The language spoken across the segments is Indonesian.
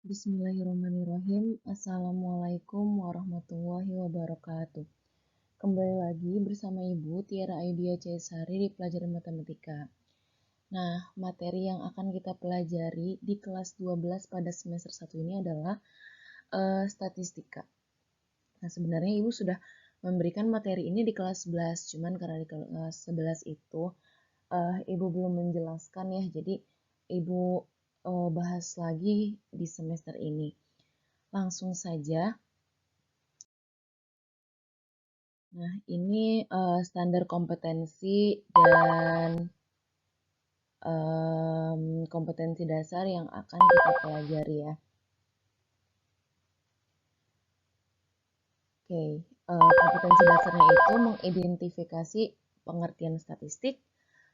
Bismillahirrahmanirrahim. Assalamualaikum warahmatullahi wabarakatuh. Kembali lagi bersama Ibu Tiara Aidia Caesari di pelajaran matematika. Nah, materi yang akan kita pelajari di kelas 12 pada semester 1 ini adalah statistika. Nah, sebenarnya Ibu sudah memberikan materi ini di kelas 11, cuman karena di kelas 11 itu Ibu belum menjelaskan ya, jadi Ibu bahas lagi di semester ini. Langsung saja. Nah, ini standar kompetensi dan kompetensi dasar yang akan kita pelajari ya. Oke, kompetensi dasarnya itu mengidentifikasi pengertian statistik,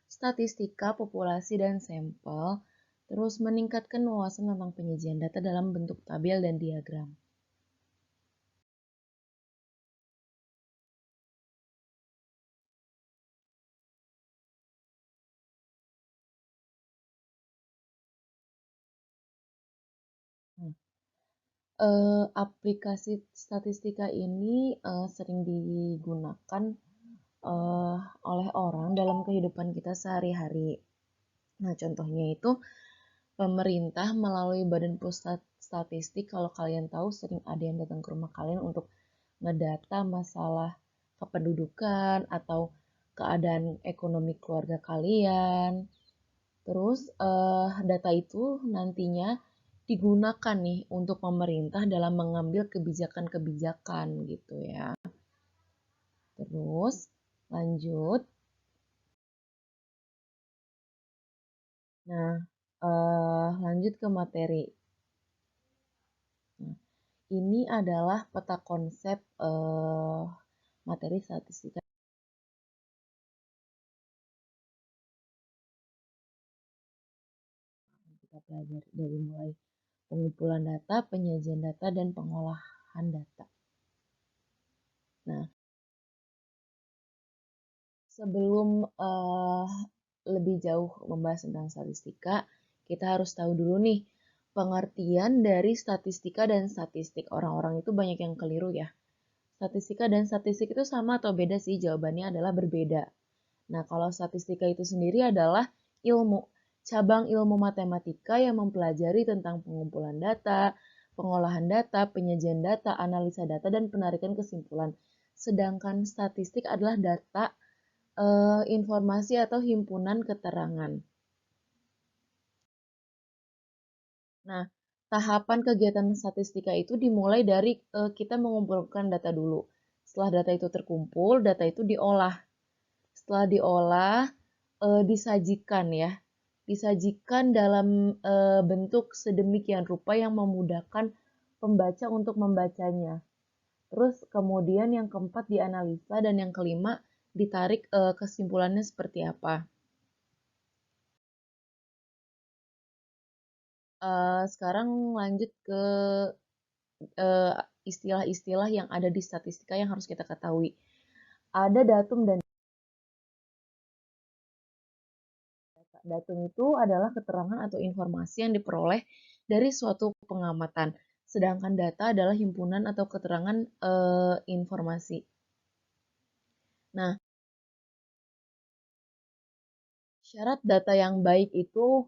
statistika, populasi, dan sampel, terus meningkatkan wawasan tentang penyajian data dalam bentuk tabel dan diagram. Aplikasi statistika ini sering digunakan oleh orang dalam kehidupan kita sehari-hari. Nah, contohnya itu pemerintah melalui Badan Pusat Statistik, kalau kalian tahu sering ada yang datang ke rumah kalian untuk ngedata masalah kependudukan atau keadaan ekonomi keluarga kalian. Terus data itu nantinya digunakan nih untuk pemerintah dalam mengambil kebijakan-kebijakan gitu ya. Terus lanjut. Nah, lanjut ke materi. Nah, ini adalah peta konsep materi statistika yang kita pelajari dari mulai pengumpulan data, penyajian data, dan pengolahan data. Nah, sebelum lebih jauh membahas tentang statistika, kita harus tahu dulu nih pengertian dari statistika dan statistik. Orang-orang itu banyak yang keliru ya. Statistika dan statistik itu sama atau beda sih? Jawabannya adalah berbeda. Nah, kalau statistika itu sendiri adalah ilmu, cabang ilmu matematika yang mempelajari tentang pengumpulan data, pengolahan data, penyajian data, analisa data, dan penarikan kesimpulan. Sedangkan statistik adalah data, informasi atau himpunan keterangan. Nah, tahapan kegiatan statistika itu dimulai dari kita mengumpulkan data dulu. Setelah data itu terkumpul, data itu diolah. Setelah diolah, disajikan ya. Disajikan dalam bentuk sedemikian rupa yang memudahkan pembaca untuk membacanya. Terus kemudian yang keempat dianalisa dan yang kelima ditarik kesimpulannya seperti apa. Sekarang lanjut ke istilah-istilah yang ada di statistika yang harus kita ketahui. Ada datum dan data. Datum itu adalah keterangan atau informasi yang diperoleh dari suatu pengamatan. Sedangkan data adalah himpunan atau keterangan informasi. Nah, syarat data yang baik itu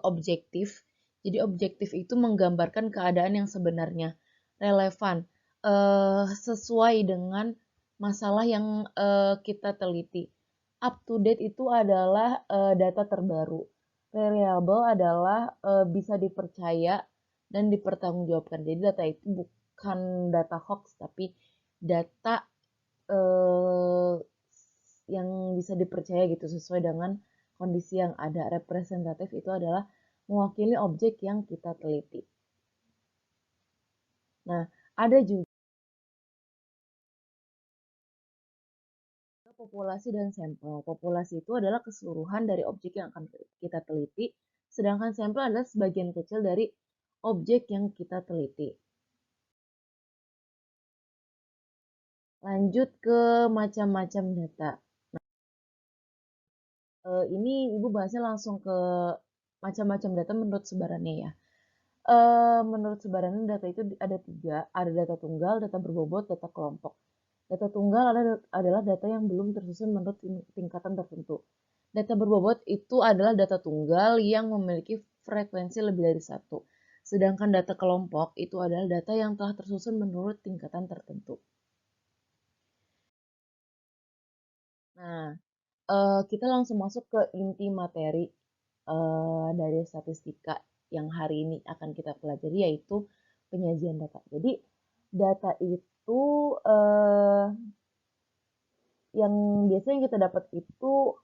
objektif. Jadi objektif itu menggambarkan keadaan yang sebenarnya, relevan, sesuai dengan masalah yang kita teliti. Up to date itu adalah data terbaru. Reliable adalah bisa dipercaya dan dipertanggungjawabkan. Jadi data itu bukan data hoax, tapi data eh, yang bisa dipercaya gitu sesuai dengan kondisi yang ada. Representatif itu adalah mewakili objek yang kita teliti. Nah, ada juga populasi dan sampel. Populasi itu adalah keseluruhan dari objek yang akan kita teliti, sedangkan sampel adalah sebagian kecil dari objek yang kita teliti. Lanjut ke macam-macam data. Ini Ibu bahasnya langsung ke macam-macam data menurut sebarannya ya. Menurut sebarannya data itu ada tiga, ada data tunggal, data berbobot, data kelompok. Data tunggal adalah data yang belum tersusun menurut tingkatan tertentu. Data berbobot itu adalah data tunggal yang memiliki frekuensi lebih dari satu. Sedangkan data kelompok itu adalah data yang telah tersusun menurut tingkatan tertentu. Nah, kita langsung masuk ke inti materi dari statistika yang hari ini akan kita pelajari, yaitu penyajian data. Jadi, data itu yang biasanya kita dapat itu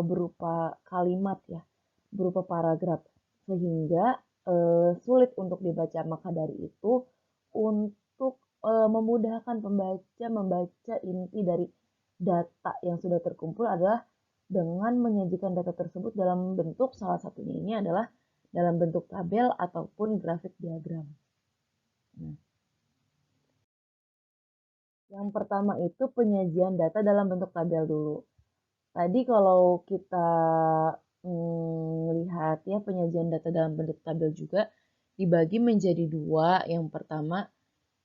berupa kalimat ya, berupa paragraf, sehingga sulit untuk dibaca. Maka dari itu, untuk memudahkan pembaca membaca inti dari data yang sudah terkumpul adalah dengan menyajikan data tersebut dalam bentuk, salah satunya ini adalah dalam bentuk tabel ataupun grafik diagram. Nah, yang pertama itu penyajian data dalam bentuk tabel dulu. Tadi kalau kita melihat ya penyajian data dalam bentuk tabel juga dibagi menjadi dua. Yang pertama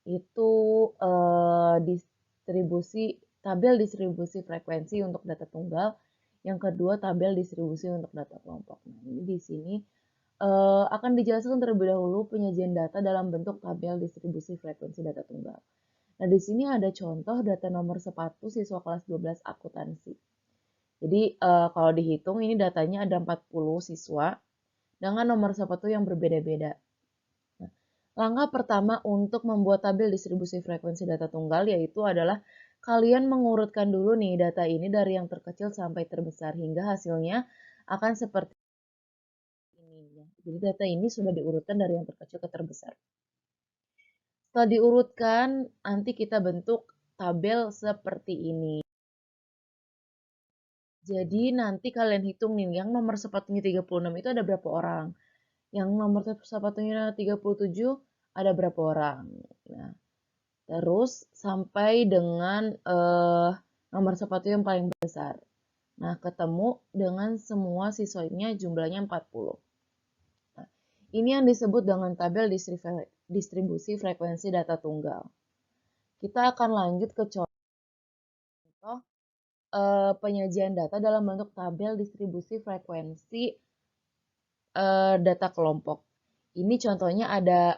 itu distribusi tabel distribusi frekuensi untuk data tunggal. Yang kedua tabel distribusi untuk data kelompok. Nah, ini di sini akan dijelaskan terlebih dahulu penyajian data dalam bentuk tabel distribusi frekuensi data tunggal. Nah, di sini ada contoh data nomor sepatu siswa kelas 12 akuntansi. Jadi kalau dihitung ini datanya ada 40 siswa dengan nomor sepatu yang berbeda-beda. Nah, langkah pertama untuk membuat tabel distribusi frekuensi data tunggal yaitu adalah kalian mengurutkan dulu nih data ini dari yang terkecil sampai terbesar hingga hasilnya akan seperti ini ya. Jadi data ini sudah diurutkan dari yang terkecil ke terbesar. Setelah diurutkan, nanti kita bentuk tabel seperti ini. Jadi nanti kalian hitung nih, yang nomor sepatunya 36 itu ada berapa orang? Yang nomor sepatunya 37 ada berapa orang? Nah, terus sampai dengan nomor sepatu yang paling besar. Nah, ketemu dengan semua siswanya jumlahnya 40. Nah, ini yang disebut dengan tabel distribusi frekuensi data tunggal. Kita akan lanjut ke contoh penyajian data dalam bentuk tabel distribusi frekuensi data kelompok. Ini contohnya ada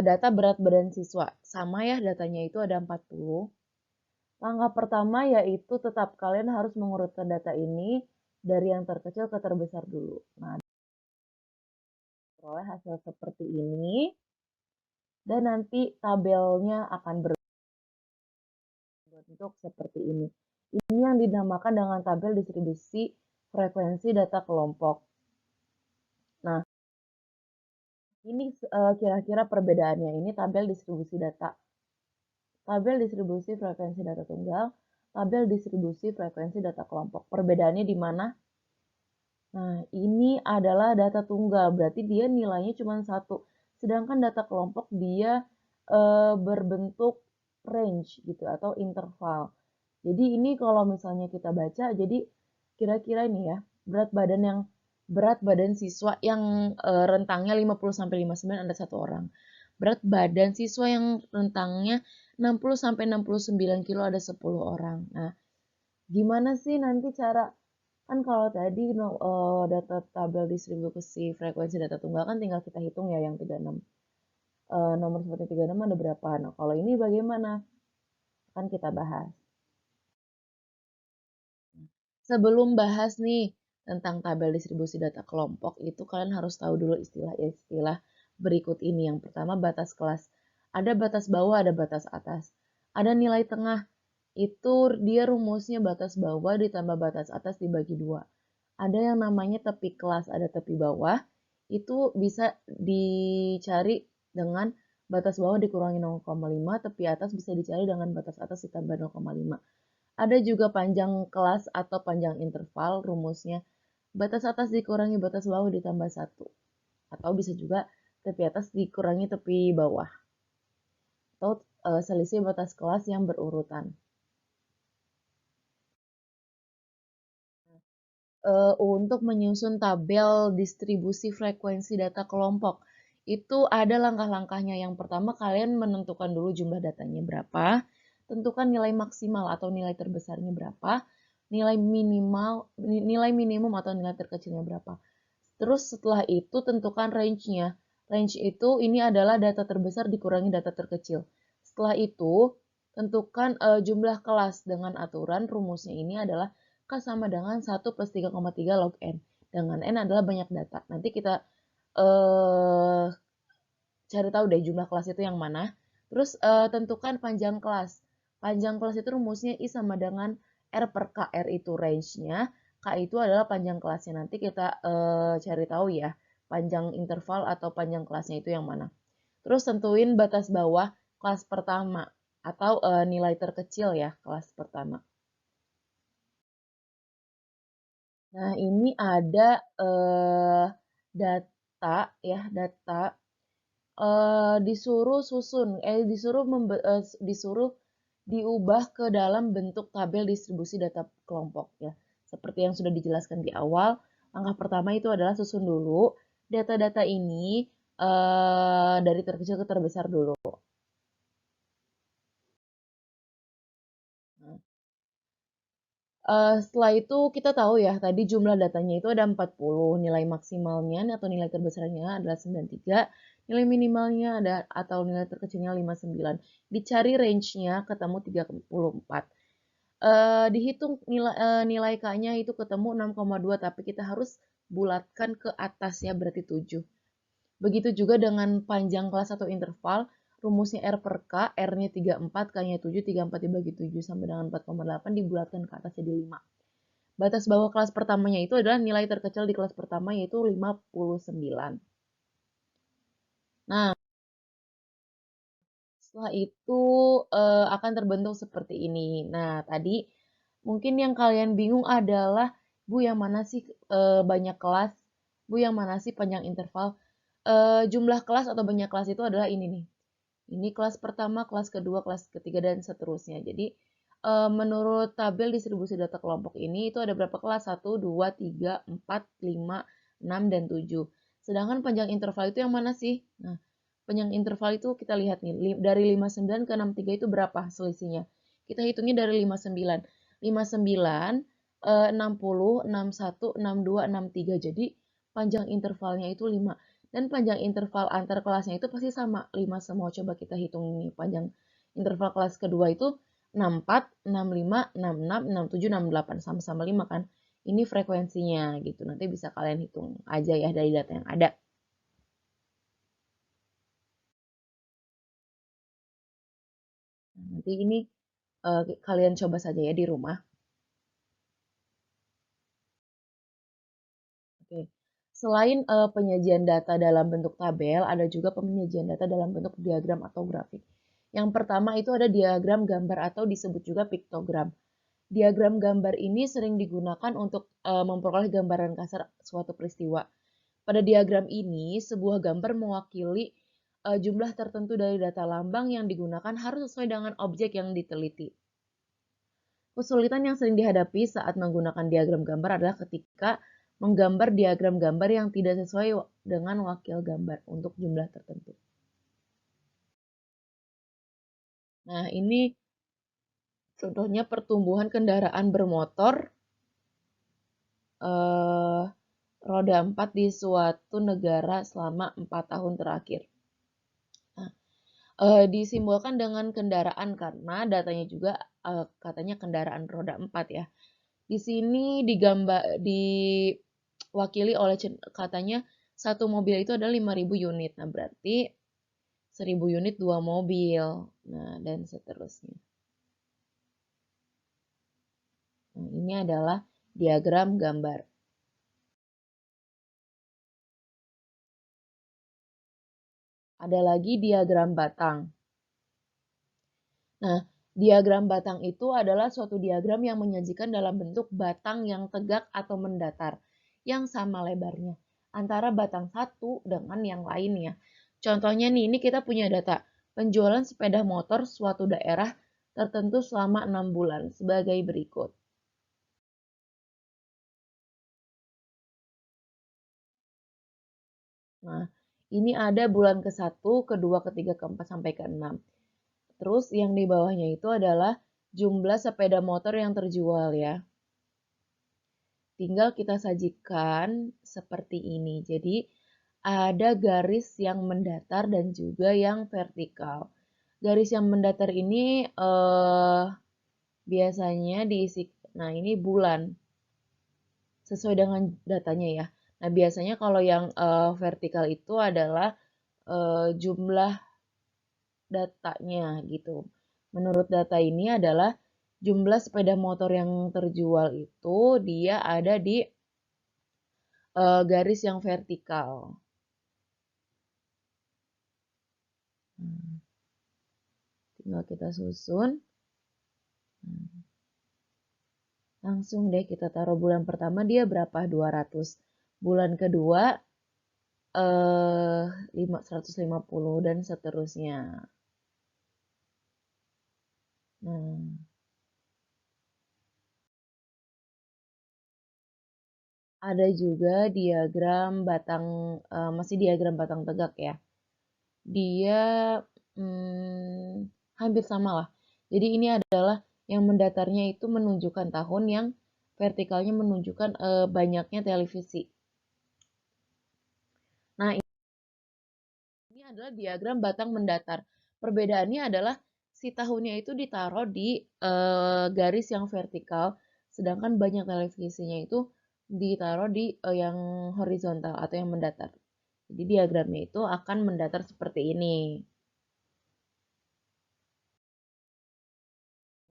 data berat badan siswa. Sama ya, datanya itu ada 40. Langkah pertama yaitu tetap kalian harus mengurutkan data ini dari yang terkecil ke terbesar dulu. Nah, peroleh hasil seperti ini. Dan nanti tabelnya akan berbentuk seperti ini. Ini yang dinamakan dengan tabel distribusi frekuensi data kelompok. Nah, ini kira-kira perbedaannya. Ini tabel distribusi data. Tabel distribusi frekuensi data tunggal, tabel distribusi frekuensi data kelompok. Perbedaannya di mana? Nah, ini adalah data tunggal, berarti dia nilainya cuma satu. Sedangkan data kelompok dia berbentuk range gitu atau interval. Jadi ini kalau misalnya kita baca, jadi kira-kira ini ya, berat badan siswa yang rentangnya 50 sampai 59 ada satu orang. Berat badan siswa yang rentangnya 60 sampai 69 kilo ada 10 orang. Nah, gimana sih nanti cara kan kalau tadi data tabel distribusi frekuensi data tunggal kan tinggal kita hitung ya yang 36. Nomor seperti 36 ada berapa? Nah, kalau ini bagaimana? Akan kita bahas. Sebelum bahas nih tentang tabel distribusi data kelompok, itu kalian harus tahu dulu istilah-istilah berikut ini. Yang pertama batas kelas. Ada batas bawah, ada batas atas. Ada nilai tengah. Itu dia rumusnya batas bawah ditambah batas atas dibagi 2. Ada yang namanya tepi kelas, ada tepi bawah. Itu bisa dicari dengan batas bawah dikurangi 0,5, tepi atas bisa dicari dengan batas atas ditambah 0,5. Ada juga panjang kelas atau panjang interval, rumusnya batas atas dikurangi batas bawah ditambah 1. Atau bisa juga tepi atas dikurangi tepi bawah. Atau selisih batas kelas yang berurutan. untuk menyusun tabel distribusi frekuensi data kelompok. Itu ada langkah-langkahnya. Yang pertama, kalian menentukan dulu jumlah datanya berapa, tentukan nilai maksimal atau nilai terbesarnya berapa, nilai minimum atau nilai terkecilnya berapa. Terus setelah itu tentukan range-nya. Range itu ini adalah data terbesar dikurangi data terkecil. Setelah itu tentukan jumlah kelas dengan aturan rumusnya ini adalah K sama dengan 1 plus 3,3 log N. Dengan N adalah banyak data. Nanti kita cari tahu deh jumlah kelas itu yang mana. Terus tentukan panjang kelas. Panjang kelas itu rumusnya I sama dengan R per K. R itu range-nya, K itu adalah panjang kelasnya. Nanti kita cari tahu ya, panjang interval atau panjang kelasnya itu yang mana. Terus tentuin batas bawah kelas pertama atau nilai terkecil ya kelas pertama. Nah, ini ada data ya, data disuruh diubah ke dalam bentuk tabel distribusi data kelompok ya. Seperti yang sudah dijelaskan di awal, langkah pertama itu adalah susun dulu data-data ini dari terkecil ke terbesar dulu. Nah, setelah itu kita tahu ya, tadi jumlah datanya itu ada 40, nilai maksimalnya atau nilai terbesarnya adalah 93, nilai minimalnya ada atau nilai terkecilnya 59. Dicari range-nya ketemu 34. Dihitung nilai K-nya itu ketemu 6,2, tapi kita harus bulatkan ke atas ya, berarti 7. Begitu juga dengan panjang kelas atau interval, rumusnya R per K, R-nya 34, K-nya 7, 34 dibagi 7 sampai dengan 4,8 dibulatkan ke atas jadi 5. Batas bawah kelas pertamanya itu adalah nilai terkecil di kelas pertama yaitu 59. Nah, setelah itu akan terbentuk seperti ini. Nah, tadi mungkin yang kalian bingung adalah, Bu, yang mana sih banyak kelas? Bu, yang mana sih panjang interval? Jumlah kelas atau banyak kelas itu adalah ini nih. Ini kelas pertama, kelas kedua, kelas ketiga, dan seterusnya. Jadi, menurut tabel distribusi data kelompok ini, itu ada berapa kelas? 1, 2, 3, 4, 5, 6, dan 7. Sedangkan panjang interval itu yang mana sih? Nah, panjang interval itu kita lihat nih, dari 59 ke 63 itu berapa selisihnya? Kita hitungnya dari 59. 59, 60, 61, 62, 63. Jadi, panjang intervalnya itu 5. Dan panjang interval antar kelasnya itu pasti sama, 5 semua. Coba kita hitung ini. Panjang interval kelas kedua itu 64, 65, 66, 67, 68. Sama-sama 5 kan. Ini frekuensinya gitu. Nanti bisa kalian hitung aja ya dari data yang ada. Nanti ini kalian coba saja ya di rumah. Oke. Selain penyajian data dalam bentuk tabel, ada juga penyajian data dalam bentuk diagram atau grafik. Yang pertama itu ada diagram gambar atau disebut juga piktogram. Diagram gambar ini sering digunakan untuk memperoleh gambaran kasar suatu peristiwa. Pada diagram ini, sebuah gambar mewakili jumlah tertentu dari data lambang yang digunakan harus sesuai dengan objek yang diteliti. Kesulitan yang sering dihadapi saat menggunakan diagram gambar adalah ketika menggambar diagram gambar yang tidak sesuai dengan wakil gambar untuk jumlah tertentu. Nah, ini contohnya pertumbuhan kendaraan bermotor roda 4 di suatu negara selama 4 tahun terakhir. Nah, disimbolkan dengan kendaraan karena datanya juga katanya kendaraan roda 4 ya. Di sini diwakili oleh katanya satu mobil itu ada 5.000 unit. Nah, berarti 1.000 unit 2 mobil. Nah, dan seterusnya. Nah, ini adalah diagram gambar. Ada lagi diagram batang. Nah, diagram batang itu adalah suatu diagram yang menyajikan dalam bentuk batang yang tegak atau mendatar, yang sama lebarnya, antara batang satu dengan yang lainnya. Contohnya nih, ini kita punya data penjualan sepeda motor suatu daerah tertentu selama 6 bulan sebagai berikut. Nah, ini ada bulan ke-1, ke-2, ke-3, ke-4, sampai ke-6. Terus yang di bawahnya itu adalah jumlah sepeda motor yang terjual ya. Tinggal kita sajikan seperti ini. Jadi ada garis yang mendatar dan juga yang vertikal. Garis yang mendatar ini biasanya diisi, nah ini bulan, sesuai dengan datanya ya. Nah biasanya kalau yang vertikal itu adalah jumlah datanya gitu. Menurut data ini adalah jumlah sepeda motor yang terjual itu dia ada di garis yang vertikal. Tinggal kita susun. Langsung deh kita taruh bulan pertama dia berapa? 200. Bulan kedua 150 dan seterusnya. Nah, ada juga diagram batang, masih diagram batang tegak ya. Dia hampir sama lah. Jadi ini adalah yang mendatarnya itu menunjukkan tahun, yang vertikalnya menunjukkan banyaknya televisi. Nah, ini adalah diagram batang mendatar. Perbedaannya adalah si tahunnya itu ditaruh di garis yang vertikal, sedangkan banyak televisinya itu ditaruh di yang horizontal atau yang mendatar. Jadi diagramnya itu akan mendatar seperti ini.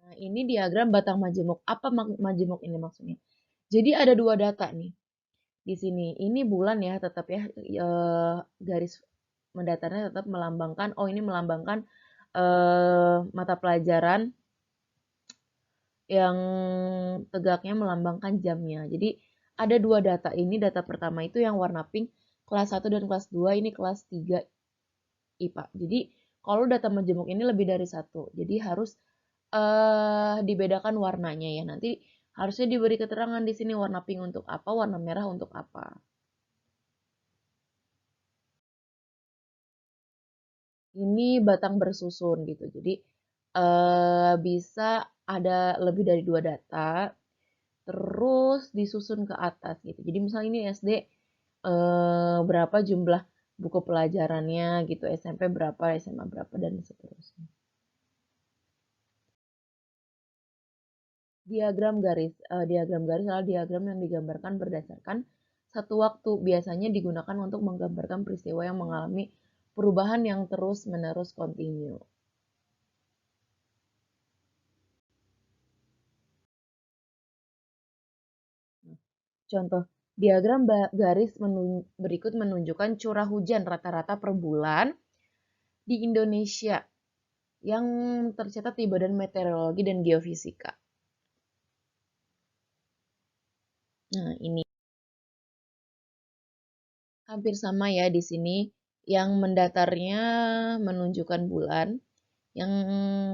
Nah, ini diagram batang majemuk. Apa majemuk ini maksudnya? Jadi ada dua data nih di sini. Ini bulan ya, tetap ya, garis mendatarnya tetap melambangkan. Oh, ini melambangkan mata pelajaran, yang tegaknya melambangkan jamnya. Jadi ada dua data ini. Data pertama itu yang warna pink, kelas 1 dan kelas 2, ini kelas 3 IPA. Jadi kalau data majemuk ini lebih dari satu. Jadi harus dibedakan warnanya ya. Nanti harusnya diberi keterangan di sini warna pink untuk apa, warna merah untuk apa. Ini batang bersusun gitu. Jadi bisa ada lebih dari dua data, terus disusun ke atas gitu. Jadi misalnya ini SD berapa jumlah buku pelajarannya gitu, SMP berapa, SMA berapa, dan seterusnya. Diagram garis adalah diagram yang digambarkan berdasarkan satu waktu, biasanya digunakan untuk menggambarkan peristiwa yang mengalami perubahan yang terus-menerus kontinu. Contoh, diagram garis berikut menunjukkan curah hujan rata-rata per bulan di Indonesia yang tercatat di Badan Meteorologi dan Geofisika. Nah, ini hampir sama ya di sini. Yang mendatarnya menunjukkan bulan, yang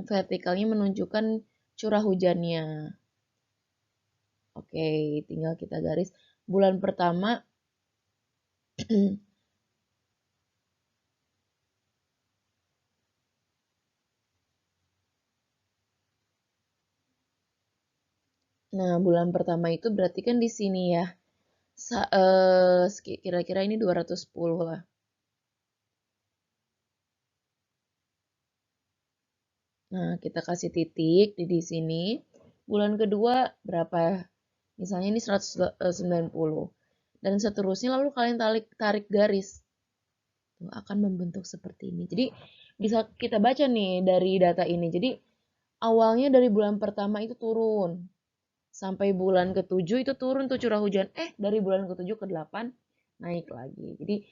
vertikalnya menunjukkan curah hujannya. Oke, tinggal kita garis. Bulan pertama, nah bulan pertama itu berarti kan di sini ya. Kira-kira ini 210 lah. Nah, kita kasih titik di sini. Bulan kedua berapa? Misalnya ini 190. Dan seterusnya, lalu kalian tarik garis. Akan membentuk seperti ini. Jadi bisa kita baca nih dari data ini. Jadi awalnya dari bulan pertama itu turun. Sampai bulan ke-7 itu turun tuh curah hujan. Dari bulan ke-7 ke-8 naik lagi. Jadi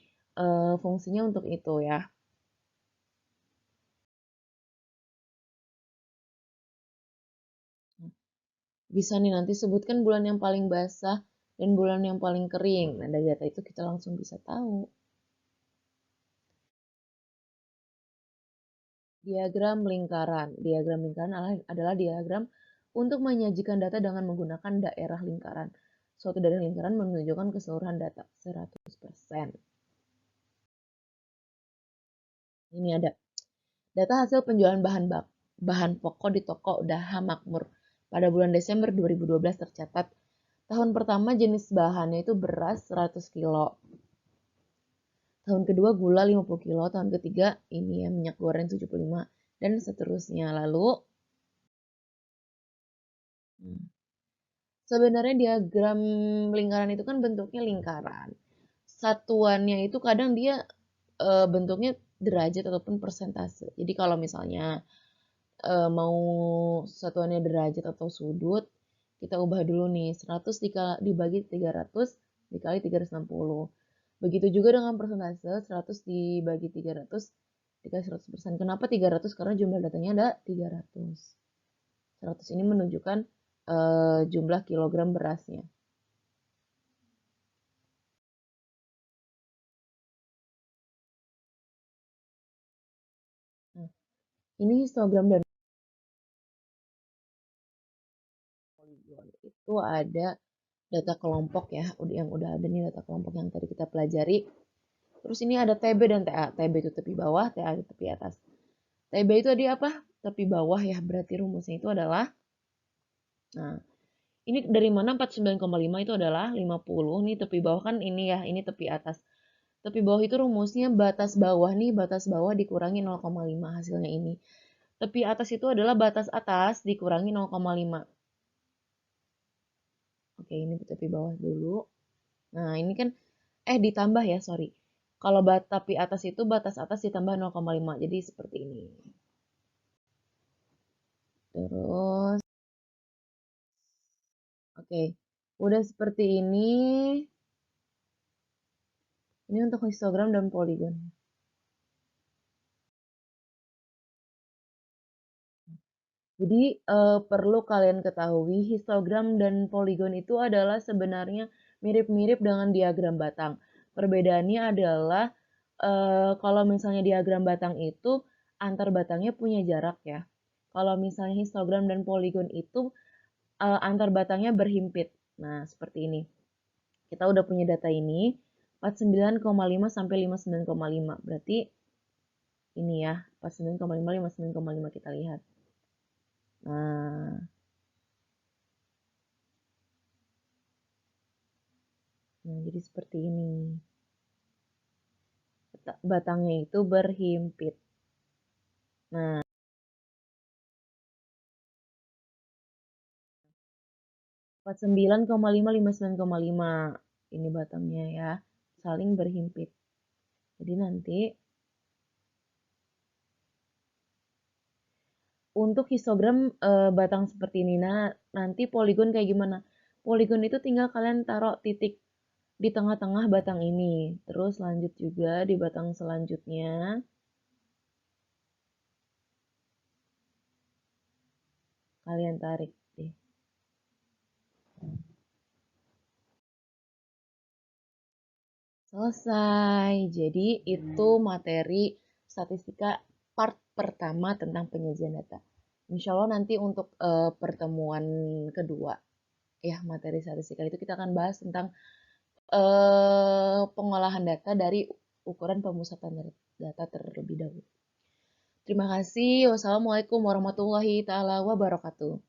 fungsinya untuk itu ya. Bisa nih nanti sebutkan bulan yang paling basah dan bulan yang paling kering. Nah, dari data itu kita langsung bisa tahu. Diagram lingkaran. Diagram lingkaran adalah diagram untuk menyajikan data dengan menggunakan daerah lingkaran. Suatu daerah lingkaran menunjukkan keseluruhan data 100%. Ini ada data hasil penjualan bahan pokok di toko Daha Makmur pada bulan Desember 2012 tercatat. Tahun pertama jenis bahannya itu beras 100 kilo. Tahun kedua gula 50 kilo, tahun ketiga ini ya minyak goreng 75 dan seterusnya. Lalu sebenarnya diagram lingkaran itu kan bentuknya lingkaran. Satuannya itu kadang dia bentuknya derajat ataupun persentase. Jadi kalau misalnya mau satuannya derajat atau sudut, kita ubah dulu nih 100 dibagi 300 dikali 360. Begitu juga dengan persentase 100 dibagi 300 dikali 100%. Kenapa 300? Karena jumlah datanya ada 300. 100 ini menunjukkan jumlah kilogram berasnya. Nah, ini histogram dan poligon. Itu ada data kelompok ya, yang udah ada nih data kelompok yang tadi kita pelajari. Terus ini ada TB dan TA. TB itu tepi bawah, TA itu tepi atas. TB itu tadi apa? Tepi bawah ya, berarti rumusnya itu adalah, nah ini dari mana 49,5 itu adalah 50, nih tepi bawah kan ini ya, ini tepi atas. Tepi bawah itu rumusnya batas bawah nih, batas bawah dikurangi 0,5 hasilnya ini. Tepi atas itu adalah batas atas dikurangi 0,5. Oke, ini tepi bawah dulu. Nah, ini kan ditambah ya, sorry. Kalau tepi atas itu batas atas ditambah 0,5. Jadi seperti ini. Terus, oke. Udah seperti ini. Ini untuk histogram dan poligon. Jadi perlu kalian ketahui histogram dan poligon itu adalah sebenarnya mirip-mirip dengan diagram batang. Perbedaannya adalah kalau misalnya diagram batang itu antar batangnya punya jarak ya. Kalau misalnya histogram dan poligon itu antar batangnya berhimpit. Nah, seperti ini. Kita udah punya data ini 49,5 sampai 59,5. Berarti ini ya, 49,5 59,5 kita lihat. Nah, jadi seperti ini. Batangnya itu berhimpit. Nah, 49,5 59,5 ini batangnya ya, saling berhimpit. Jadi nanti untuk histogram batang seperti ini. Nah, nanti poligon kayak gimana? Poligon itu tinggal kalian taruh titik di tengah-tengah batang ini. Terus lanjut juga di batang selanjutnya. Kalian tarik deh. Selesai. Jadi itu materi statistika part pertama tentang penyajian data. Insya Allah nanti untuk pertemuan kedua, ya materi statistika itu kita akan bahas tentang pengolahan data dari ukuran pemusatan data terlebih dahulu. Terima kasih. Wassalamualaikum warahmatullahi taala wabarakatuh.